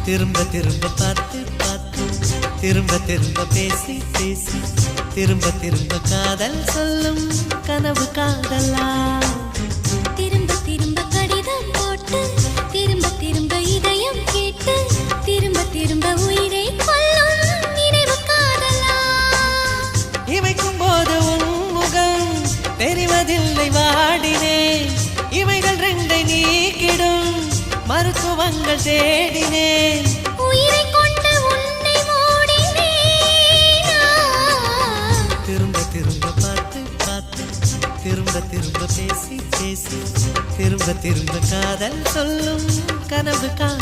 திரும்ப திரும்ப பார்த்து பார்த்து திரும்ப திரும்ப பேசி பேசி திரும்ப திரும்ப காதல் சொல்லும் கனவு காதலா திரும்ப திரும்ப கடிதம் போட்டு திரும்ப திரும்ப இதயம் கேட்டு திரும்ப திரும்ப உயிரை கொல்லும் நினைவு காதலா இமைக்கும் போது உன் முகம் தெரிவதில்லை வாடினேன் இவைகள் ரெண்டை நீக்கிடும் மருத்துவங்கள் தேடினேன் உயிரை கொண்டு உன்னை மூடினேனா திரும்ப திரும்ப பார்த்து பார்த்து திரும்ப திரும்ப பேசி பேசி திரும்ப திரும்ப காதல் சொல்லும் கனவு